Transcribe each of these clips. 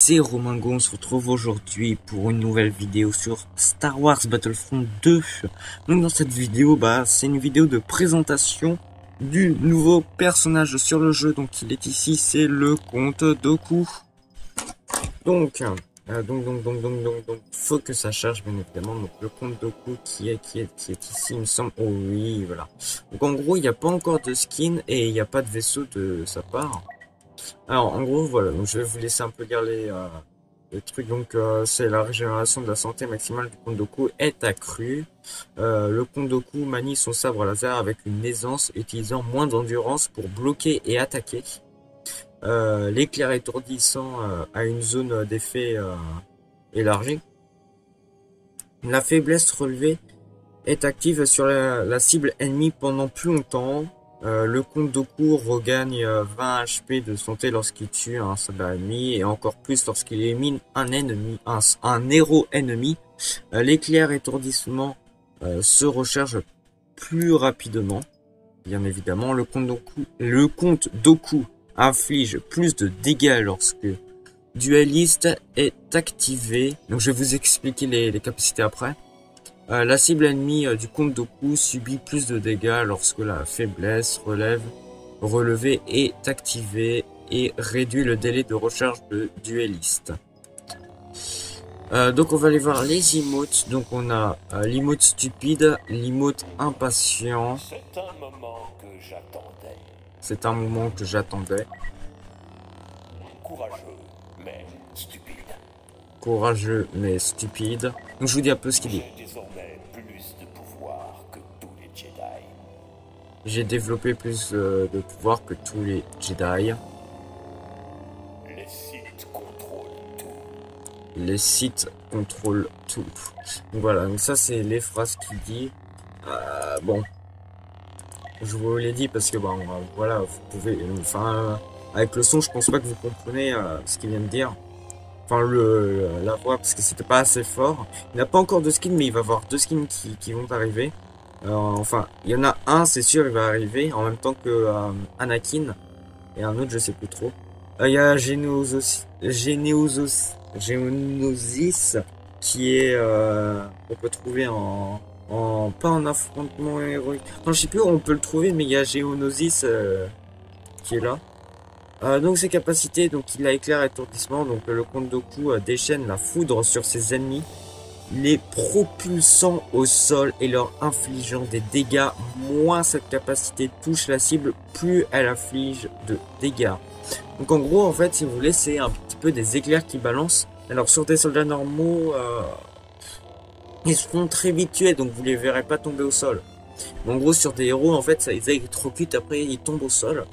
C'est Romaingo, on se retrouve aujourd'hui pour une nouvelle vidéo sur Star Wars Battlefront 2. Donc dans cette vidéo, c'est une vidéo de présentation du nouveau personnage sur le jeu. Donc il est ici, c'est le comte Dooku. Donc, faut que ça charge bien évidemment. Donc le comte Dooku qui est ici, il me semble. Oh oui, voilà. Donc en gros, il n'y a pas encore de skin et il n'y a pas de vaisseau de sa part. Alors, en gros, voilà, donc je vais vous laisser un peu lire les trucs. Donc, c'est la régénération de la santé maximale du comte Dooku est accrue. Le comte Dooku manie son sabre laser avec une aisance, utilisant moins d'endurance pour bloquer et attaquer. L'éclair étourdissant a une zone d'effet élargie. La faiblesse relevée est active sur la cible ennemie pendant plus longtemps. Le comte Dooku regagne 20 HP de santé lorsqu'il tue un soldat ennemi et encore plus lorsqu'il élimine un héros ennemi. L'éclair étourdissement se recharge plus rapidement. Bien évidemment, le comte Dooku inflige plus de dégâts lorsque Dueliste est activé. Donc je vais vous expliquer les capacités après. La cible ennemie du comte Dooku subit plus de dégâts lorsque la faiblesse relevée est activée et réduit le délai de recharge de dueliste. Donc on va aller voir les emotes. Donc on a l'emote stupide, l'emote impatient. C'est un moment que j'attendais. C'est un moment que j'attendais. Courageux, mais stupide. Courageux mais stupide. Donc je vous dis un peu ce qu'il dit. J'ai désormais plus de pouvoir que tous les Jedi. J'ai développé plus de pouvoir que tous les Jedi. Les Sith contrôlent tout. Les Sith contrôlent tout. Donc voilà, donc ça c'est les phrases qu'il dit. Bon, je vous l'ai dit parce que voilà, vous pouvez, avec le son, je pense pas que vous comprenez ce qu'il vient de dire. Enfin la voix parce que c'était pas assez fort. Il n'a pas encore de skin, mais il va y avoir deux skins qui vont arriver. Enfin, il y en a un, c'est sûr, il va arriver en même temps que Anakin et un autre, je sais plus trop. Il y a Geonosis qui est on peut trouver pas en affrontement héroïque. Non, je sais plus où on peut le trouver, mais il y a Geonosis qui est là. Donc ses capacités, donc il a éclair étourdissement, donc le comte Dooku déchaîne la foudre sur ses ennemis, les propulsant au sol et leur infligeant des dégâts. Moins cette capacité touche la cible, plus elle inflige de dégâts. Donc en gros, en fait, si vous voulez, c'est un petit peu des éclairs qui balancent. Alors sur des soldats normaux, ils se font très vite tuer, donc vous les verrez pas tomber au sol. En gros, sur des héros, en fait, ça les électrocute, après ils tombent au sol.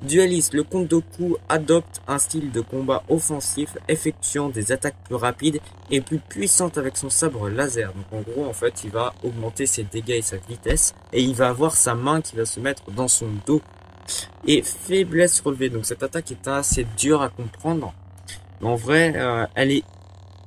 Dueliste, le comte Dooku adopte un style de combat offensif, effectuant des attaques plus rapides et plus puissantes avec son sabre laser. Donc en gros, en fait, il va augmenter ses dégâts et sa vitesse, et il va avoir sa main qui va se mettre dans son dos. Et faiblesse relevée, donc cette attaque est assez dure à comprendre. Mais en vrai, elle est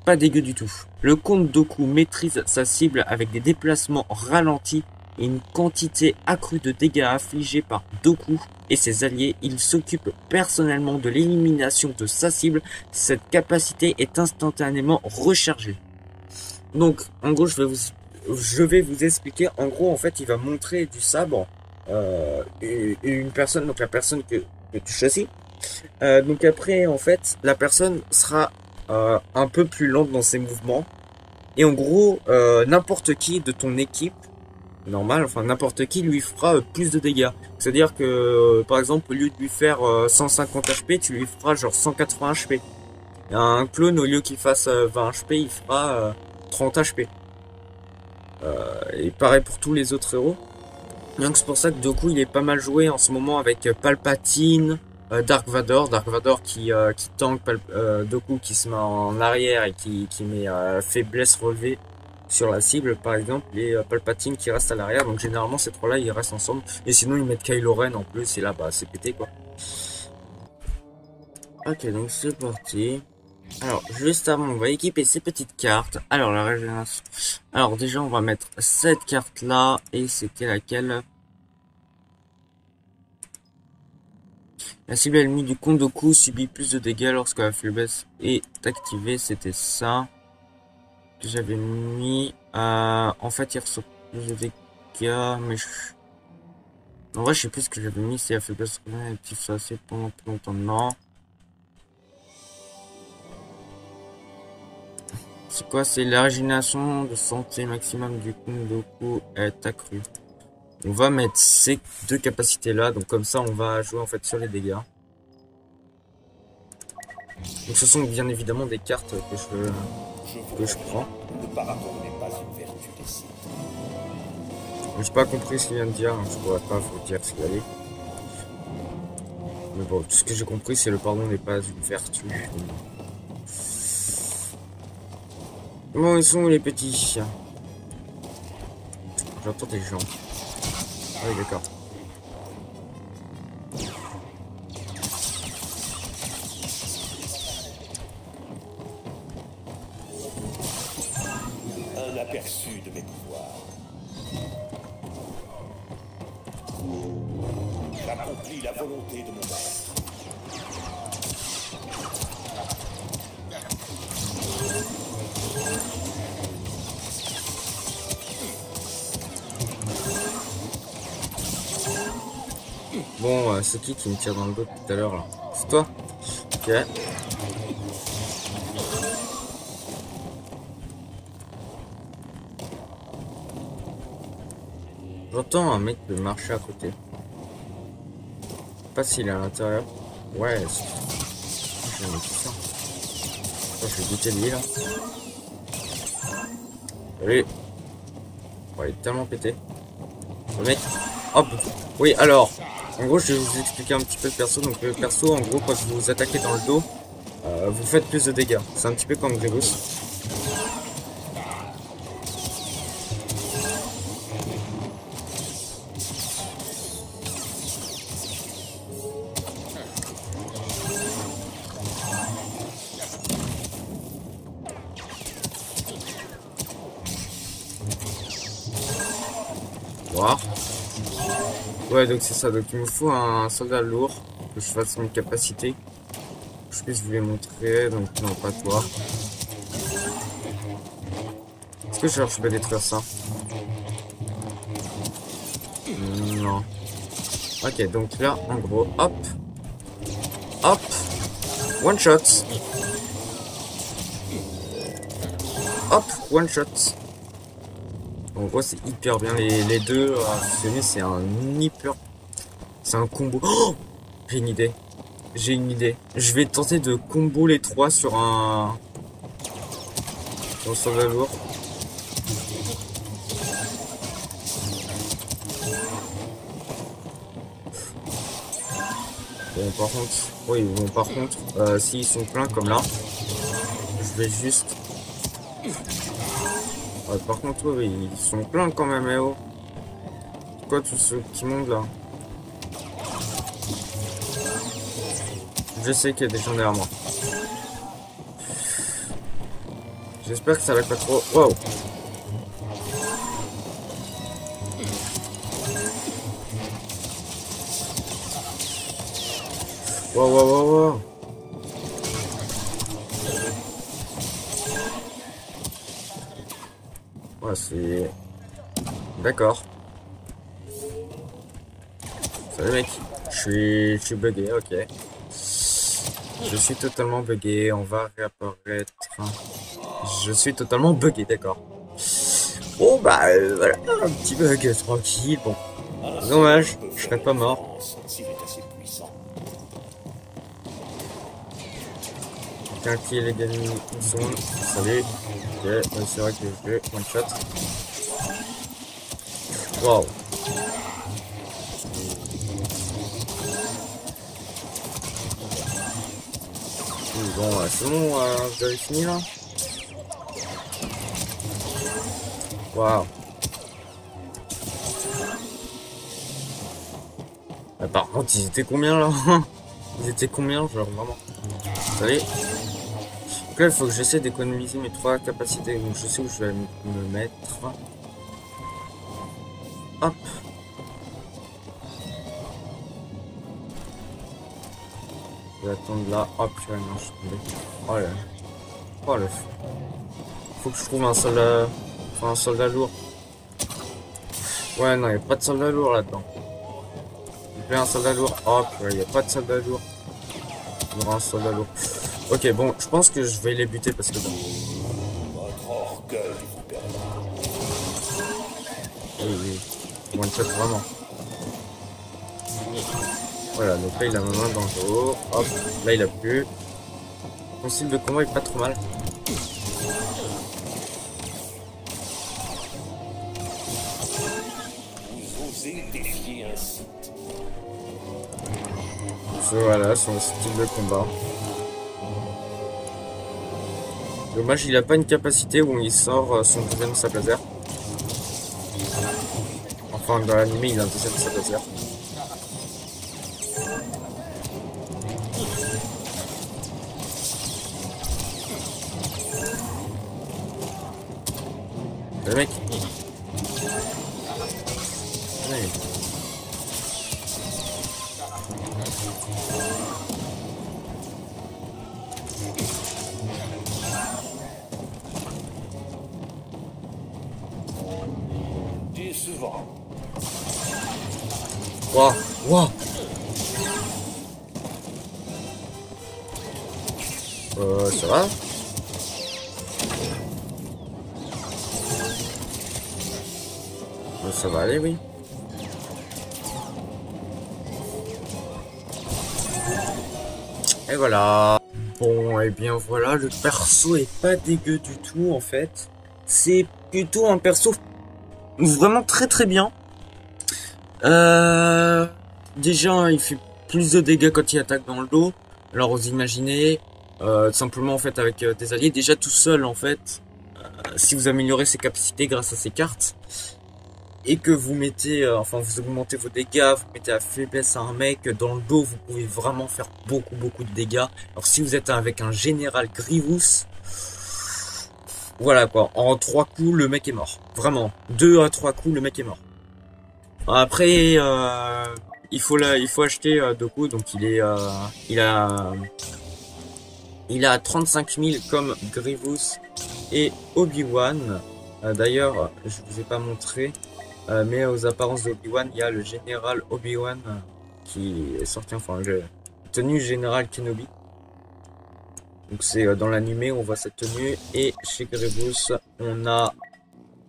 pas dégueu du tout. Le comte Dooku maîtrise sa cible avec des déplacements ralentis et une quantité accrue de dégâts affligés par Dooku et ses alliés. Il s'occupe personnellement de l'élimination de sa cible. Cette capacité est instantanément rechargée. Donc, en gros, je vais vous expliquer. En gros, en fait, il va montrer du sabre et une personne, donc la personne que tu choisis. Donc après, en fait, la personne sera un peu plus lente dans ses mouvements. Et en gros, n'importe qui de ton équipe normal, enfin n'importe qui lui fera plus de dégâts. C'est-à-dire que par exemple, au lieu de lui faire 150 HP, tu lui feras genre 180 HP. Et un clone, au lieu qu'il fasse 20 HP, il fera 30 HP. Et pareil pour tous les autres héros. Donc c'est pour ça que Dooku il est pas mal joué en ce moment avec Palpatine, Dark Vador qui tank Dooku qui se met en arrière et qui met faiblesse relevée sur la cible par exemple, et Palpatine qui reste à l'arrière. Donc généralement ces trois là ils restent ensemble, et sinon ils mettent Kylo Ren en plus, et là c'est pété quoi. Ok, donc c'est parti. Alors juste avant on va équiper ces petites cartes. Alors la régénération, alors déjà on va mettre cette carte là, et c'était laquelle? La cible ennemie du Kondoku subit plus de dégâts lorsque la faiblesse est activée. C'était ça que j'avais mis. En fait, il reçoit plus de dégâts, mais en vrai, je sais plus ce que j'avais mis. Si la faiblesse est active, ça assez pendant plus longtemps. Non. C'est quoi? C'est la régénération de santé maximum du Kondoku est accrue. On va mettre ces deux capacités là, donc comme ça on va jouer en fait sur les dégâts. Donc ce sont bien évidemment des cartes que je prends. Le paraton n'est pas une vertu des Sith. J'ai pas compris ce qu'il vient de dire, hein, je pourrais pas vous dire ce qu'il a dit. Mais bon, tout ce que j'ai compris c'est le pardon n'est pas une vertu. Bon, ils sont où les petits? J'entends des gens. Ah oui, d'accord. Un aperçu de mes pouvoirs. J'accomplis la volonté de mon maître. Bon, c'est qui me tire dans le dos tout à l'heure là? C'est toi? Ok. J'entends un mec de marcher à côté. Je sais pas s'il est à l'intérieur. Ouais, j'ai un petit ça. Attends, je vais goûter lui là. Allez. Oh, il est tellement pété. Le mec. Hop. Oui, alors. En gros, je vais vous expliquer un petit peu le perso. Donc, le perso, en gros, quand vous vous attaquez dans le dos, vous faites plus de dégâts. C'est un petit peu comme Grievous. Voir. Ouais, donc c'est ça. Donc, il me faut un soldat lourd. Que je fasse mes capacités. Que je puisse vous les montrer. Donc, non, pas toi. Est-ce que je peux détruire ça? Non. Ok, donc là, en gros, hop. Hop. One shot. Hop, one shot. En gros, c'est hyper bien. Les deux fusionnés, c'est un hyper... C'est un combo. Oh, j'ai une idée. J'ai une idée. Je vais tenter de combo les trois sur un... Sur un soldat lourd. Bon, par contre... Oui, bon, par contre, s'ils sont pleins comme là, je vais juste... par contre, oui, ils sont pleins quand même, eh oh. Pourquoi tous ceux qui montent là? Je sais qu'il y a des gens derrière moi. J'espère que ça va pas trop... Wow. Wow, wow, wow, wow. Ouais, c'est... D'accord. Salut mec. Je suis bugué, ok. Je suis totalement bugué, on va réapparaître. Enfin, je suis totalement bugué, d'accord. Bon bah voilà, un petit bug tranquille, bon. Dommage, je serais pas mort. Quelqu'un qui est les gagné une seconde. Salut. Ok, c'est vrai que je vais one shot. Wow. Bon, c'est bon, vous avez fini là? Waouh. Par contre, ils étaient combien là? Ils étaient combien, genre vraiment? Vous savez? Donc là, il faut que j'essaie d'économiser mes trois capacités. Donc je sais où je vais me mettre. Hop. vais attendre là. Oh purée, non, je suis tombé. Oh là. Oh le fou. Faut que je trouve un soldat. Enfin, un soldat lourd. Ouais, non, y a pas de soldat lourd là-dedans. Il y a un soldat lourd. Oh purée, y a pas de soldat lourd. Il y aura un soldat lourd. Ok, bon, je pense que je vais les buter parce que bon. Votre orgueil vous perdra. Oui. One shot vraiment. Voilà, donc là il a ma main dans le dos. Hop, là il a plus. Son style de combat est pas trop mal. Vous osez défier un site. Voilà, son style de combat. Dommage, il a pas une capacité où il sort son deuxième sabre laser. Enfin, dans l'anime, il a un deuxième sabre laser. Le mec. Ouais. Décevant. Waouh, waouh. Ça va? Ça va aller, oui. Et voilà. Bon, et bien voilà, le perso est pas dégueu du tout en fait. C'est plutôt un perso vraiment très très bien. Déjà, il fait plus de dégâts quand il attaque dans le dos. Alors vous imaginez, simplement en fait avec des alliés, déjà tout seul en fait, si vous améliorez ses capacités grâce à ces cartes, et que vous mettez, enfin vous augmentez vos dégâts, vous mettez la faiblesse à un mec, dans le dos vous pouvez vraiment faire beaucoup de dégâts. Alors si vous êtes avec un général Grievous, voilà quoi, en 3 coups le mec est mort. Vraiment, 2 à 3 coups le mec est mort. Après, il faut acheter 2 coups, donc il a 35 000 comme Grievous et Obi-Wan. D'ailleurs, je vous ai pas montré, mais aux apparences d'Obi-Wan, il y a le général Obi-Wan qui est sorti, enfin, tenue général Kenobi. Donc c'est dans l'animé, on voit cette tenue, et chez Grievous, on a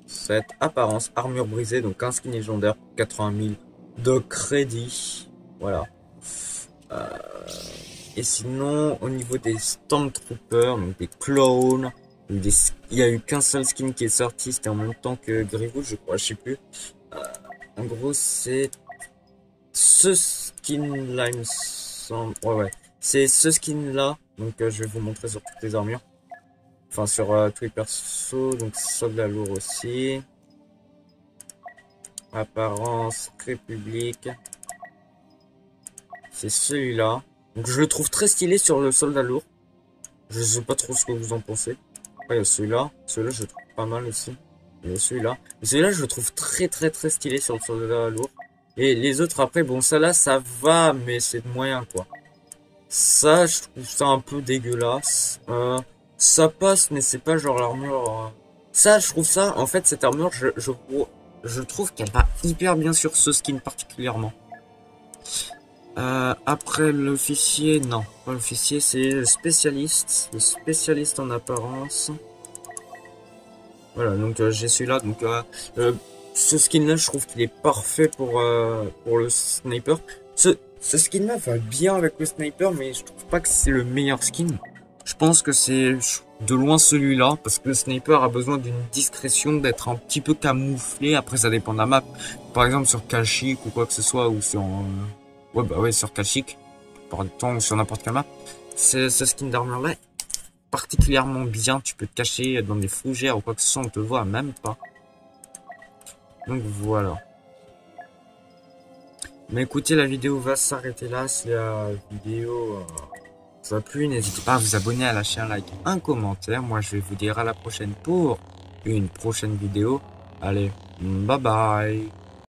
cette apparence, armure brisée, donc un skin légendaire, 80 000 de crédit. Voilà. Et sinon, au niveau des Stormtroopers, donc des clones, il y a eu qu'un seul skin qui est sorti, c'était en même temps que Grievous, je crois, je sais plus. En gros, c'est ce skin-là, il me semble. Ouais. C'est ce skin-là, donc je vais vous montrer sur toutes les armures. Enfin, sur tous les persos, donc soldat lourd aussi. Apparence, République. C'est celui-là. Donc je le trouve très stylé sur le soldat lourd. Je sais pas trop ce que vous en pensez. Après, il y a celui-là. Celui-là, je le trouve pas mal aussi. Il y a celui-là. Celui-là, je le trouve très stylé sur le soldat lourd. Et les autres, après, bon, ça là, ça va, mais c'est de moyen, quoi. Ça, je trouve ça un peu dégueulasse. Ça passe, mais c'est pas genre l'armure. Ça, je trouve ça, en fait, cette armure, je trouve qu'elle va hyper bien sur ce skin particulièrement. Après l'officier, non, pas l'officier, c'est le spécialiste en apparence. Voilà, donc j'ai celui-là, donc ce skin-là, je trouve qu'il est parfait pour le sniper. Ce skin-là va bien avec le sniper, mais je trouve pas que c'est le meilleur skin. Je pense que c'est de loin celui-là, parce que le sniper a besoin d'une discrétion, d'être un petit peu camouflé. Après, ça dépend de la map. Par exemple, sur Kashyyyk ou quoi que ce soit, ou sur... ouais, sur Kashyyyk, par du temps, ou sur n'importe quelle map. Ce skin d'armure-là est particulièrement bien. Tu peux te cacher dans des fougères ou quoi que ce soit, on te voit même pas. Donc voilà. Mais écoutez, la vidéo va s'arrêter là. Si la vidéo vous a plu, n'hésitez pas à vous abonner, à lâcher un like, un commentaire. Moi, je vais vous dire à la prochaine pour une prochaine vidéo. Allez, bye bye.